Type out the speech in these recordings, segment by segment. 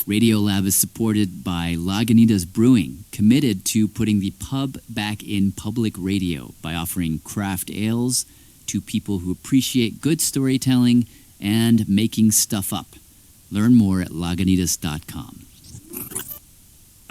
Radiolab is supported by Lagunitas Brewing, committed to putting the pub back in public radio by offering craft ales to people who appreciate good storytelling and making stuff up. Learn more at lagunitas.com.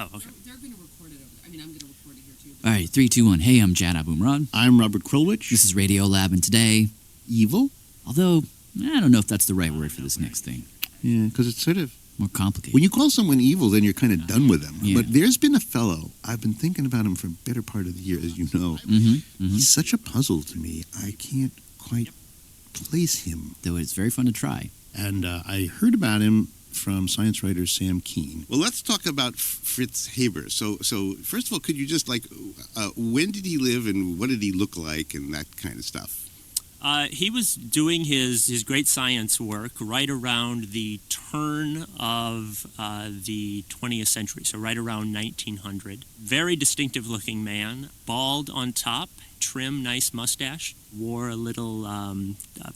Oh, okay. They're going to record it. I'm going to record it here, too. All right, 3, 2, 1. Hey, I'm Jad Abumrad. I'm Robert Krulwich. This is Radiolab, and today, Evil? although I don't know if that's the right word for this next thing. Yeah, because it's sort of... More complicated. When you call someone evil, then you're kind of done with them. Yeah. But there's been a fellow, I've been thinking about him for a better part of the year, as you know. He's such a puzzle to me. I can't quite place him. Though it's very fun to try. And I heard about him from science writer Sam Keane. Well, let's talk about Fritz Haber. So first of all, could you just, when did he live and what did he look like and that kind of stuff? He was doing his great science work right around the turn of the 20th century, so right around 1900. Very distinctive-looking man, bald on top, trim, nice mustache, wore a little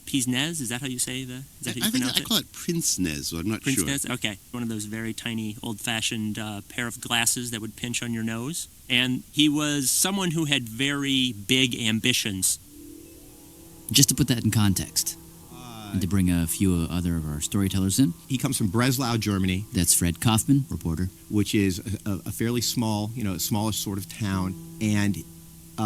pince-nez. Is that how you say the? Is that how you pronounce it? I call it pince-nez, so I'm not sure. Pince-nez, okay. One of those very tiny, old-fashioned pair of glasses that would pinch on your nose. And he was someone who had very big ambitions. Just to put that in context, and to bring a few other of our storytellers in. He comes from Breslau, Germany, That's Fred Kaufman, reporter. which is a fairly small, smallish sort of town. And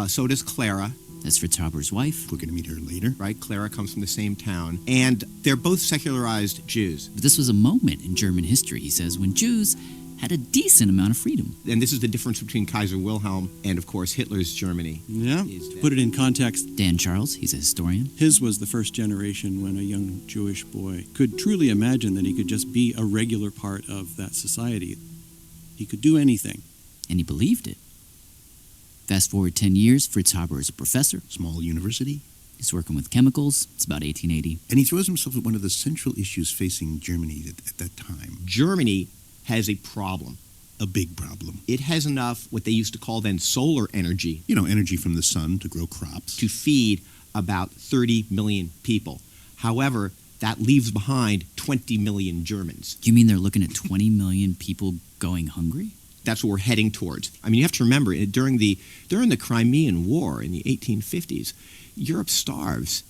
so does Clara, That's Fritz Haber's wife. We're going to meet her later. right? Clara comes from the same town. And they're both secularized Jews. But this was a moment in German history, he says, when Jews had a decent amount of freedom. And this is the difference between Kaiser Wilhelm and, of course, Hitler's Germany. Yeah. Is To that- put it in context, Dan Charles, he's a historian. his was the first generation when a young Jewish boy could truly imagine that he could just be a regular part of that society. He could do anything. And he believed it. Fast forward 10 years, Fritz Haber is a professor. Small university. He's working with chemicals. It's about 1880. And he throws himself at one of the central issues facing Germany at that time. Germany has a problem. A big problem. It has enough, what they used to call then solar energy, You know, energy from the sun to grow crops. to feed about 30 million people. However, that leaves behind 20 million Germans. You mean they're looking at 20 million people going hungry? That's what we're heading towards. I mean, you have to remember, during the Crimean War in the 1850s, Europe starves.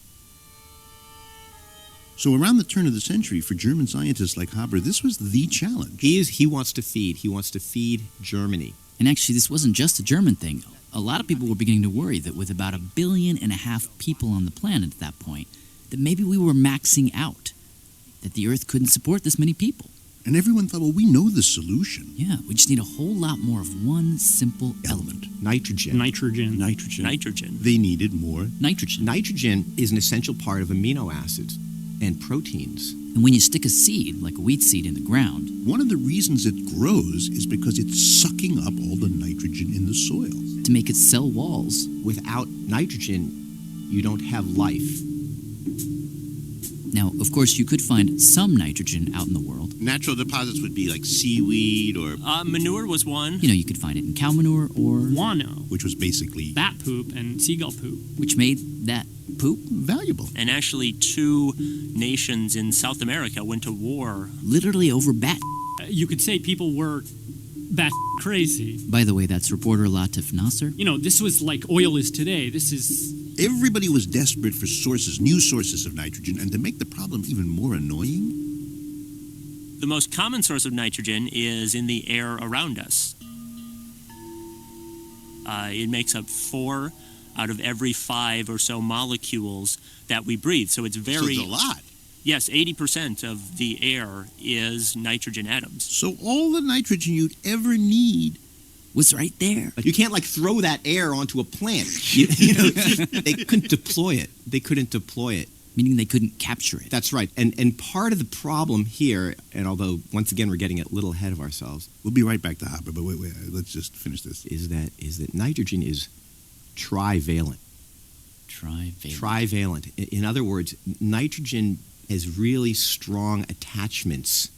So around the turn of the century, for German scientists like Haber, this was the challenge. He wants to feed Germany. And actually, this wasn't just a German thing. A lot of people were beginning to worry that with about 1.5 billion people on the planet at that point, that maybe we were maxing out, that the Earth couldn't support this many people. And everyone thought, well, we know the solution. Yeah, we just need a whole lot more of one simple element. Nitrogen. Nitrogen. They needed more. Nitrogen. Nitrogen is an essential part of amino acids and proteins. And when you stick a seed, like a wheat seed, in the ground, One of the reasons it grows is because it's sucking up all the nitrogen in the soil. to make its cell walls, Without nitrogen, you don't have life. now, of course, you could find some nitrogen out in the world. Natural deposits would be like seaweed or... Manure was one. You know, you could find it in cow manure or Guano, which was basically bat poop, and seagull poop. which made that poop valuable. And actually, 2 nations in South America went to war. literally over bat. You could say people were bat crazy. By the way, that's reporter Latif Nasser. You know, this was like oil is today. This is... Everybody was desperate for new sources of nitrogen, and to make the problem even more annoying, The most common source of nitrogen is in the air around us. It makes up 4 out of every 5 or so molecules that we breathe. So it's very... so it's a lot. Yes, 80% of the air is nitrogen atoms. So all the nitrogen you'd ever need Was right there. Like, you can't throw that air onto a plant. They couldn't deploy it. Meaning they couldn't capture it. That's right. And part of the problem here, and although once again we're getting a little ahead of ourselves, We'll be right back to Haber, but wait, let's just finish this. is that nitrogen is trivalent. Trivalent. In other words, nitrogen has really strong attachments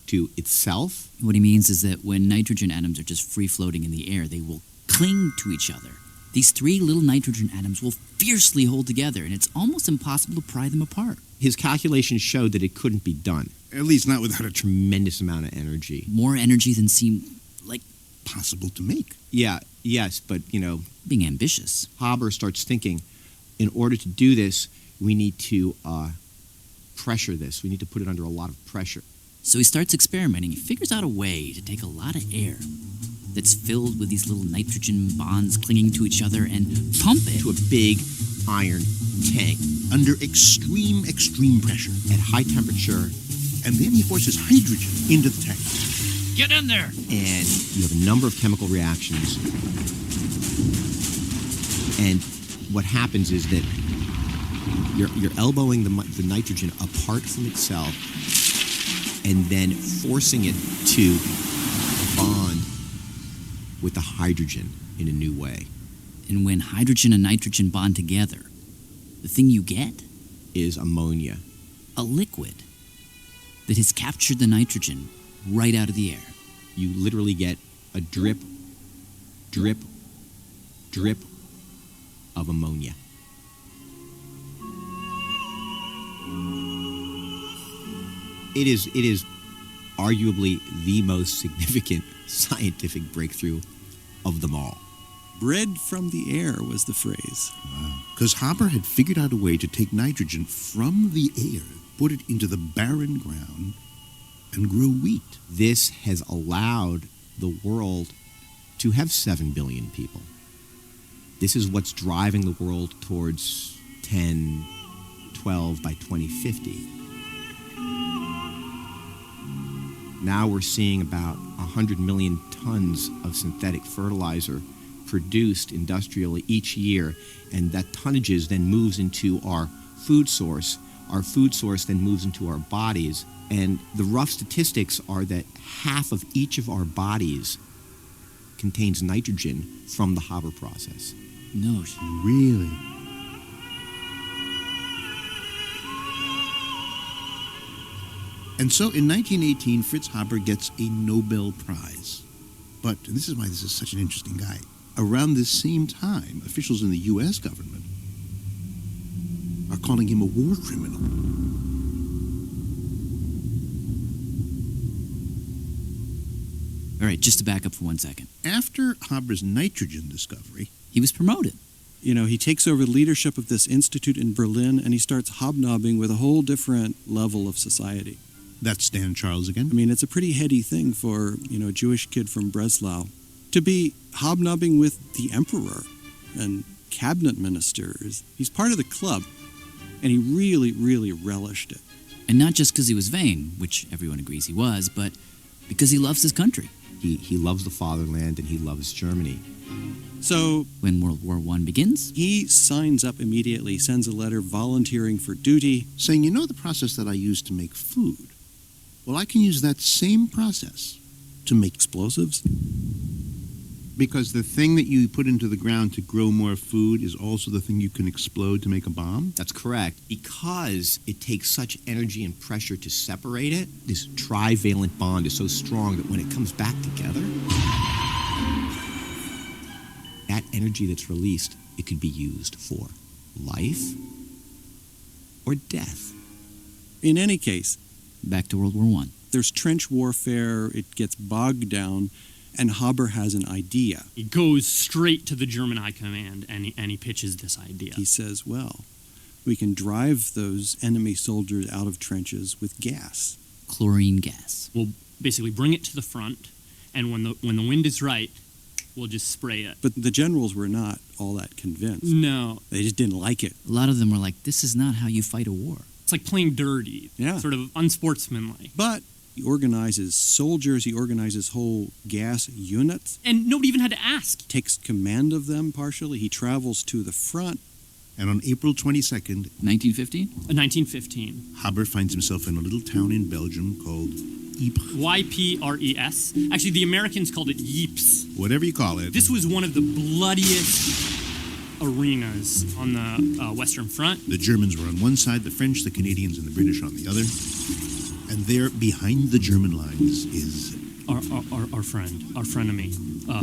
to itself. What he means is that when nitrogen atoms are just free floating in the air, they will cling to each other. These 3 little nitrogen atoms will fiercely hold together, and it's almost impossible to pry them apart. His calculations showed that it couldn't be done. At least not without a tremendous amount of energy. More energy than seemed like possible to make. Yeah, yes, but, being ambitious. Haber starts thinking, in order to do this, we need to pressure this. We need to put it under a lot of pressure. So he starts experimenting. He figures out a way to take a lot of air that's filled with these little nitrogen bonds clinging to each other and pump it To a big iron tank Under extreme pressure. at high temperature, And then he forces hydrogen into the tank. Get in there. and you have a number of chemical reactions. And what happens is that you're elbowing the nitrogen apart from itself and then forcing it to bond with the hydrogen in a new way. And when hydrogen and nitrogen bond together, the thing you get? Is ammonia. A liquid that has captured the nitrogen right out of the air. You literally get a drip, drip, drip of ammonia. It is arguably the most significant scientific breakthrough of them all. Bread from the air was the phrase. Because Haber had figured out a way to take nitrogen from the air, put it into the barren ground, and grow wheat. This has allowed the world to have 7 billion people. This is what's driving the world towards 10, 12 by 2050. Now we're seeing about 100 million tons of synthetic fertilizer produced industrially each year, and that tonnages then moves into our food source. Our food source then moves into our bodies, and the rough statistics are that half of each of our bodies contains nitrogen from the Haber process. No, Really? And so in 1918, Fritz Haber gets a Nobel Prize. But this is why this is such an interesting guy. Around this same time, officials in the U.S. government are calling him a war criminal. All right, just to back up for 1 second. After Haber's nitrogen discovery, He was promoted. He takes over leadership of this institute in Berlin, and he starts hobnobbing with a whole different level of society. that's Stan Charles again. I mean, it's a pretty heady thing for, a Jewish kid from Breslau to be hobnobbing with the emperor and cabinet ministers. He's part of the club, and he really, really relished it. And not just because he was vain, which everyone agrees he was, but because he loves his country. He loves the fatherland, and he loves Germany. So When World War I begins, he signs up immediately, sends a letter volunteering for duty. Saying, the process that I use to make food? Well, I can use that same process to make Explosives? Because the thing that you put into the ground to grow more food is also the thing you can explode to make a bomb? That's correct. Because it takes such energy and pressure to separate it, this trivalent bond is so strong that when it comes back together, that energy that's released, it could be used for life or death. In any case, back to World War I. there's trench warfare, it gets bogged down, and Haber has an idea. He goes straight to the German High Command and he pitches this idea. He says, well, we can drive those enemy soldiers out of trenches with gas. Chlorine gas. We'll basically bring it to the front, and when the wind is right, we'll just spray it. But the generals were not all that convinced. No, They just didn't like it. A lot of them were like, this is not how you fight a war. it's like playing dirty. Yeah. Sort of unsportsmanlike. But he organizes soldiers, he organizes whole gas units, And nobody even had to ask. takes command of them partially. He travels to the front. And on April 22nd, 1915? 1915. Haber finds himself in a little town in Belgium called Ypres. YPRES. Actually, the Americans called it Yeeps. Whatever you call it. This was one of the bloodiest arenas on the Western Front. The Germans were on one side, the French, the Canadians, and the British on the other. And there, behind the German lines, is Our friend, our frenemy,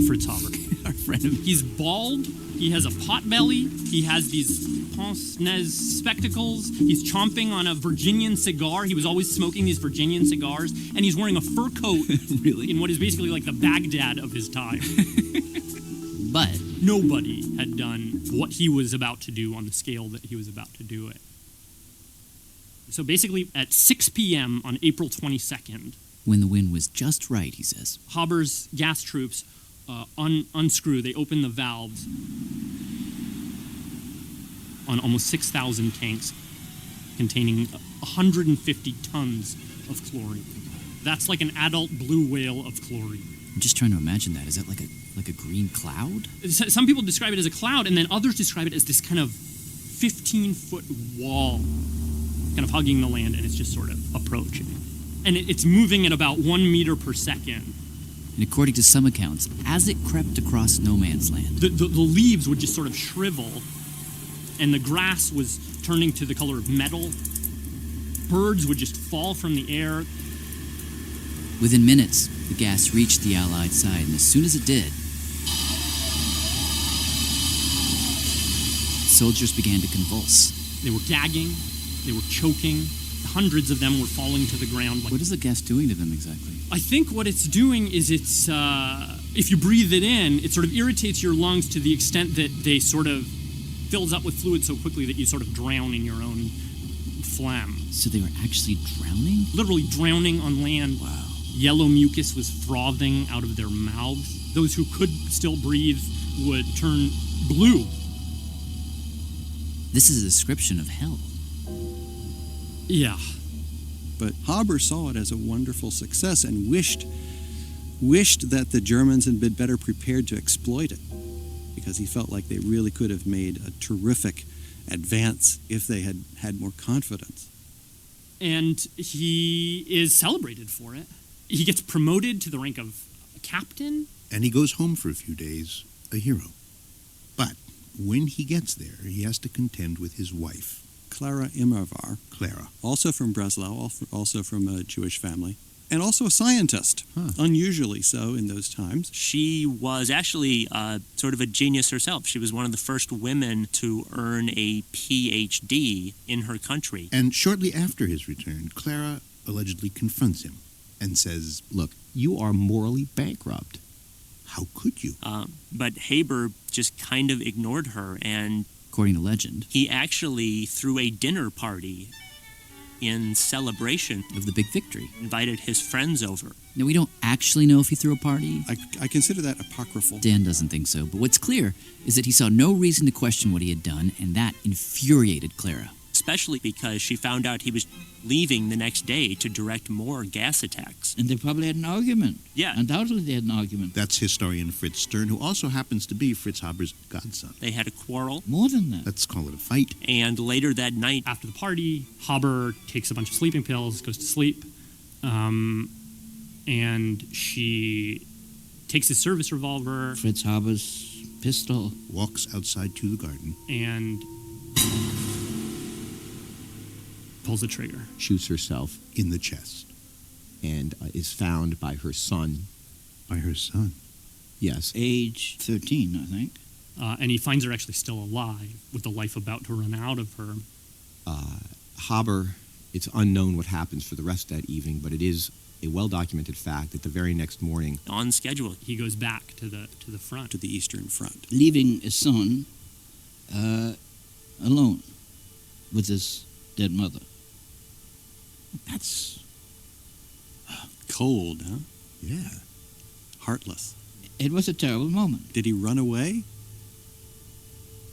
Fritz Haber. Our friend of He's bald. He has a pot belly. He has these pince-nez spectacles. He's chomping on a Virginian cigar. He was always smoking these Virginian cigars. And he's wearing a fur coat really. in what is basically like the Baghdad of his time. But Nobody had done what he was about to do on the scale that he was about to do it. So basically, at 6 p.m. on April 22nd, when the wind was just right, he says, Haber's gas troops unscrew. They open the valves on almost 6,000 tanks containing 150 tons of chlorine. That's like an adult blue whale of chlorine. I'm just trying to imagine that. Is that like a green cloud? Some people describe it as a cloud, and then others describe it as this kind of 15-foot wall kind of hugging the land, and it's just sort of approaching. And it's moving at about 1 meter per second. And according to some accounts, as it crept across no man's land, The leaves would just sort of shrivel, and the grass was turning to the color of metal. Birds would just fall from the air. within minutes, the gas reached the Allied side, and as soon as it did, soldiers began to convulse. They were gagging, they were choking. Hundreds of them were falling to the ground. What is the gas doing to them exactly? I think what it's doing is it's, if you breathe it in, it sort of irritates your lungs to the extent that they sort of fills up with fluid so quickly that you sort of drown in your own phlegm. So they were actually drowning? Literally drowning on land. Wow. Yellow mucus was frothing out of their mouths. Those who could still breathe would turn blue. This is a description of hell. Yeah. But Haber saw it as a wonderful success and wished that the Germans had been better prepared to exploit it, because he felt like they really could have made a terrific advance if they had had more confidence. And he is celebrated for it. He gets promoted to the rank of captain. And he goes home for a few days, a hero. But when he gets there, he has to contend with his wife, Clara Immerwahr, Clara. also from Breslau, also from a Jewish family, and also a scientist, unusually so in those times. She was actually sort of a genius herself. She was one of the first women to earn a PhD in her country. And shortly after his return, Clara allegedly confronts him and says, Look, you are morally bankrupt. "How could you?" But Haber just kind of ignored her, and According to legend, he actually threw a dinner party in celebration, of the big victory. invited his friends over. Now, we don't actually know if he threw a party. I consider that apocryphal. Dan doesn't think so, but what's clear is that he saw no reason to question what he had done, and that infuriated Clara. Especially because she found out he was leaving the next day to direct more gas attacks. And they probably had an argument. Yeah. Undoubtedly they had an argument. That's historian Fritz Stern, who also happens to be Fritz Haber's godson. They had a quarrel, More than that. Let's call it a fight. and later that night, After the party, Haber takes a bunch of sleeping pills, goes to sleep, and she takes his service revolver Fritz Haber's pistol. Walks outside to the garden. and pulls the trigger. Shoots herself In the chest. and is found by her son. By her son. Yes. Age 13, I think. And he finds her actually still alive, with the life about to run out of her. Haber, it's unknown what happens for the rest of that evening, but it is a well-documented fact that the very next morning, on schedule, He goes back to the front. To the Eastern Front. Leaving his son alone with his dead mother. That's, Cold, huh? yeah. Heartless. It was a terrible moment. Did he run away?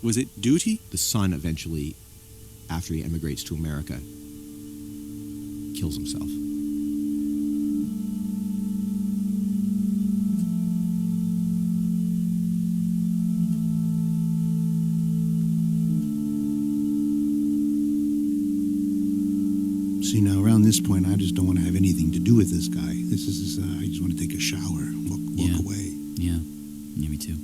Was it duty? the son eventually, after he emigrates to America, kills himself. See, now around this point, I just don't want to have anything to do with this guy. This is, I just want to take a shower, walk Yeah. away. Yeah, me too.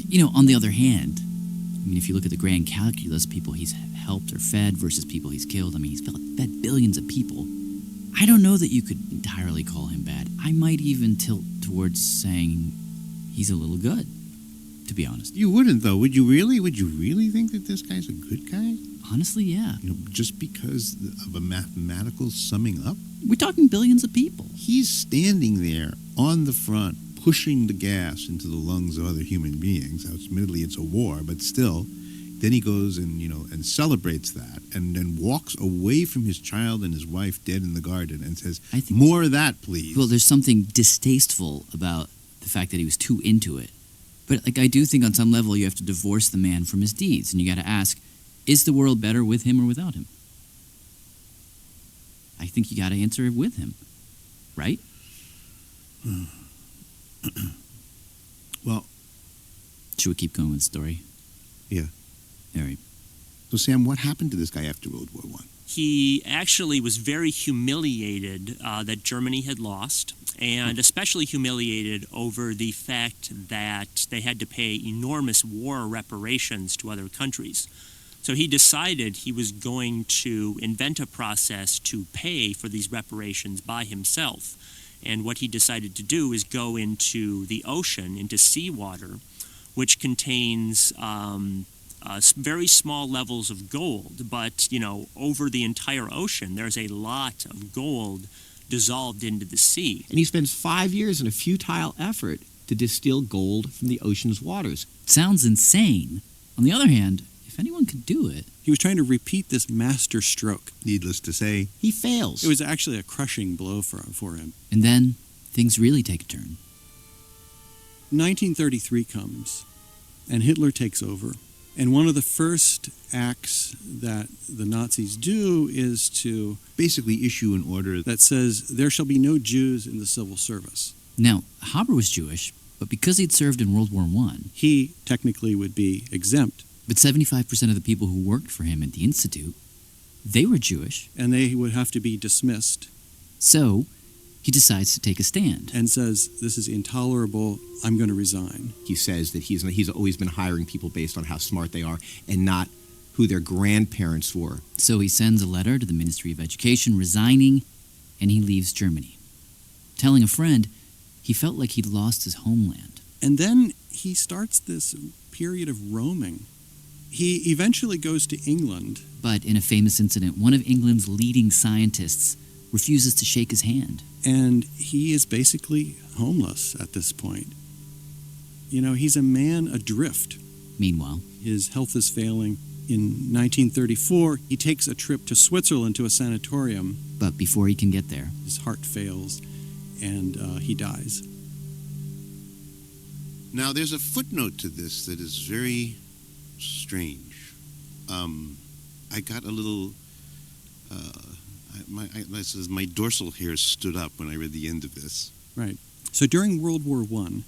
You know, on the other hand, I mean, if you look at the grand calculus, people he's helped or fed versus people he's killed, I mean, he's fed billions of people. I don't know that you could entirely call him bad. I might even tilt towards saying he's a little good, to be honest. You wouldn't, though. Would you really? Would you really think that this guy's a good guy? Honestly, yeah. Just because of a mathematical summing up? We're talking billions of people. He's standing there on the front, pushing the gas into the lungs of other human beings. Now, admittedly, it's a war, but still. Then he goes and celebrates that, and then walks away from his child and his wife dead in the garden and says, more of that, please. Well, there's something distasteful about the fact that he was too into it. But I do think on some level you have to divorce the man from his deeds, and you got to ask, is the world better with him or without him? I think you got to answer it with him, right? Well, should we keep going with the story? Yeah. All right. So, Sam, what happened to this guy after World War I? He actually was very humiliated that Germany had lost, and especially humiliated over the fact that they had to pay enormous war reparations to other countries. So he decided he was going to invent a process to pay for these reparations by himself. And what he decided to do is go into the ocean, into seawater, which contains very small levels of gold. But, over the entire ocean, there's a lot of gold dissolved into the sea. And he spends 5 years in a futile effort to distill gold from the ocean's waters. Sounds insane. On the other hand, if anyone could do it... He was trying to repeat this master stroke. Needless to say, he fails. It was actually a crushing blow for him. And then things really take a turn. 1933 comes, and Hitler takes over. And one of the first acts that the Nazis do is to basically issue an order that says there shall be no Jews in the civil service. Now, Haber was Jewish, but because he'd served in World War I... he technically would be exempt. But 75% of the people who worked for him at the Institute, they were Jewish. And they would have to be dismissed. So, he decides to take a stand. And says, this is intolerable, I'm going to resign. He says that he's always been hiring people based on how smart they are and not who their grandparents were. So he sends a letter to the Ministry of Education resigning, and he leaves Germany. Telling a friend, he felt like he'd lost his homeland. And then he starts this period of roaming. He eventually goes to England. But in a famous incident, one of England's leading scientists refuses to shake his hand. And he is basically homeless at this point. He's a man adrift. Meanwhile, his health is failing. In 1934, he takes a trip to Switzerland to a sanatorium. But before he can get there, his heart fails, and he dies. Now, there's a footnote to this that is very strange. I got a little... my dorsal hairs stood up when I read the end of this. Right. So during World War I,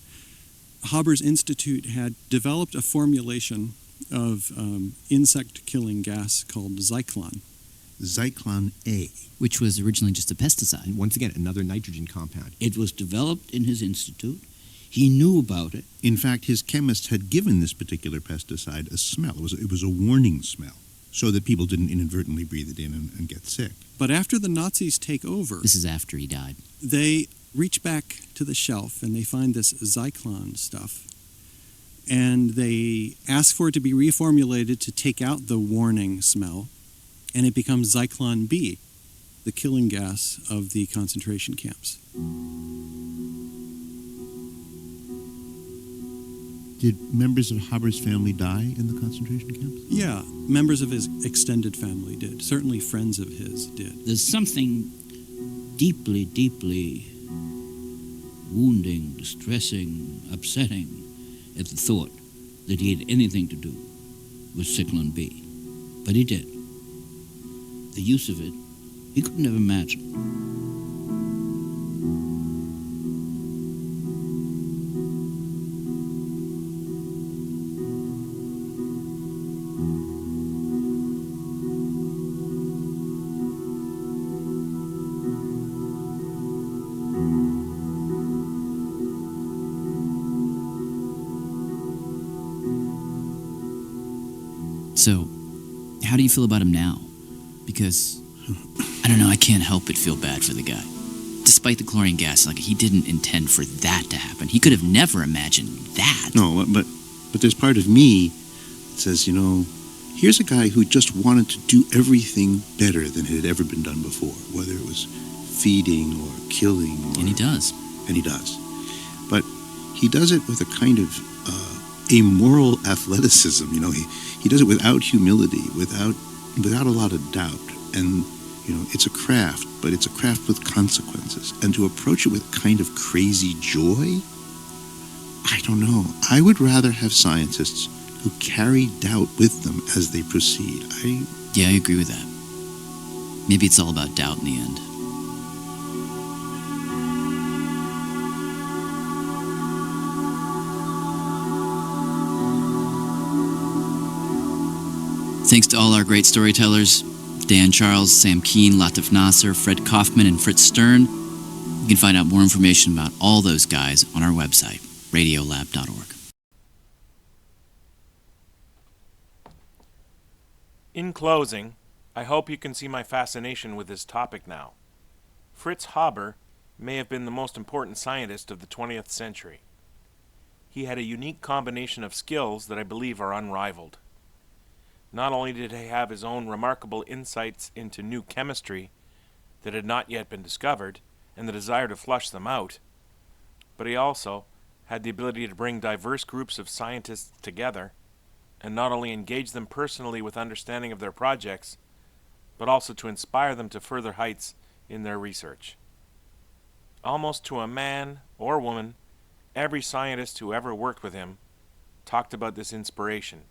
Haber's Institute had developed a formulation of insect-killing gas called Zyklon. Zyklon A. Which was originally just a pesticide. And once again, another nitrogen compound. It was developed in his institute. He knew about it. In fact, his chemist had given this particular pesticide a smell. It was a warning smell, so that people didn't inadvertently breathe it in and get sick. But after the Nazis take over... This is after he died. They reach back to the shelf and they find this Zyklon stuff. And they ask for it to be reformulated to take out the warning smell. And it becomes Zyklon B, the killing gas of the concentration camps. Did members of Haber's family die in the concentration camps? Yeah, members of his extended family did. Certainly friends of his did. There's something deeply, deeply wounding, distressing, upsetting at the thought that he had anything to do with Zyklon B. But he did. The use of it, he couldn't have imagined. So, how do you feel about him now? Because I don't know, I can't help but feel bad for the guy. Despite the chlorine gas, like, he didn't intend for that to happen. He could have never imagined that. No, but there's part of me that says, here's a guy who just wanted to do everything better than it had ever been done before, whether it was feeding or killing. And he does. And he does. But he does it with a kind of amoral athleticism. He does it without humility, without a lot of doubt. And, it's a craft, but it's a craft with consequences. And to approach it with kind of crazy joy, I don't know. I would rather have scientists who carry doubt with them as they proceed. Yeah, I agree with that. Maybe it's all about doubt in the end. Thanks to all our great storytellers, Dan Charles, Sam Keen, Latif Nasser, Fred Kaufman, and Fritz Stern. You can find out more information about all those guys on our website, radiolab.org. In closing, I hope you can see my fascination with this topic now. Fritz Haber may have been the most important scientist of the 20th century. He had a unique combination of skills that I believe are unrivaled. Not only did he have his own remarkable insights into new chemistry that had not yet been discovered and the desire to flush them out, but he also had the ability to bring diverse groups of scientists together and not only engage them personally with understanding of their projects, but also to inspire them to further heights in their research. Almost to a man or woman, every scientist who ever worked with him talked about this inspiration,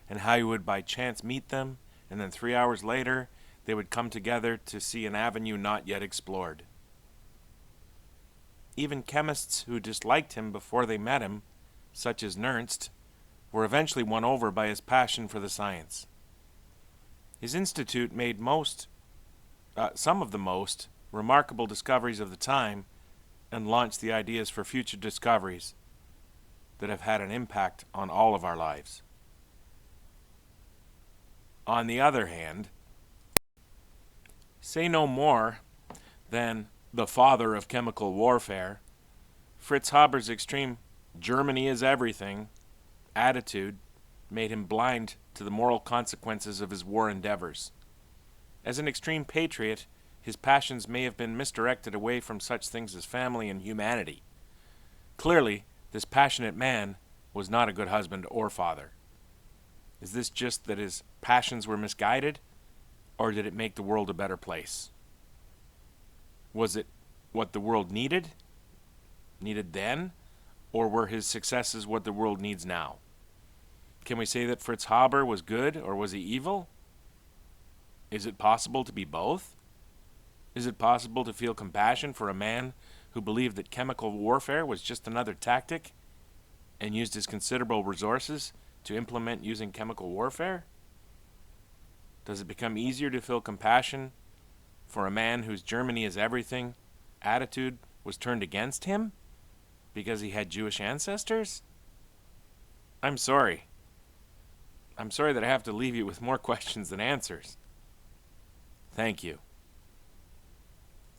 and how he would by chance meet them, and then 3 hours later they would come together to see an avenue not yet explored. Even chemists who disliked him before they met him, such as Nernst, were eventually won over by his passion for the science. His institute made some of the most remarkable discoveries of the time and launched the ideas for future discoveries that have had an impact on all of our lives. On the other hand, say no more than the father of chemical warfare, Fritz Haber's extreme "Germany is everything" attitude made him blind to the moral consequences of his war endeavors. As an extreme patriot, his passions may have been misdirected away from such things as family and humanity. Clearly, this passionate man was not a good husband or father. Is this just that his passions were misguided, or did it make the world a better place? Was it what the world needed then, or were his successes what the world needs now? Can we say that Fritz Haber was good, or was he evil? Is it possible to be both? Is it possible to feel compassion for a man who believed that chemical warfare was just another tactic and used his considerable resources to implement using chemical warfare? Does it become easier to feel compassion for a man whose "Germany is everything" attitude was turned against him because he had Jewish ancestors? I'm sorry. I'm sorry that I have to leave you with more questions than answers. Thank you.